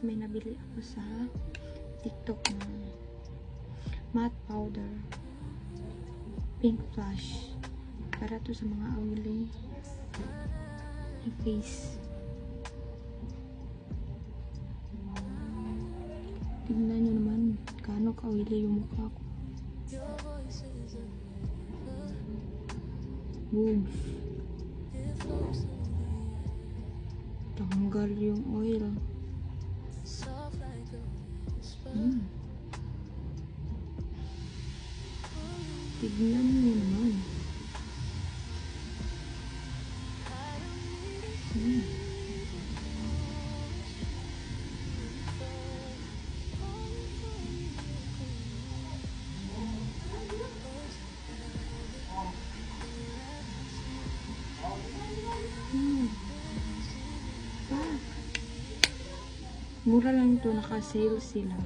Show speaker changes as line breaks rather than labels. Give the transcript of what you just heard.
may nabili ako sa TikTok na matte powder pink flash para to sa mga oily face. Tingnan nyo naman gaano ka-oily yung mukha ko. Boobs. Tanggal yung oil. Tignan nyo naman. Mura lang ito, naka-sale sila.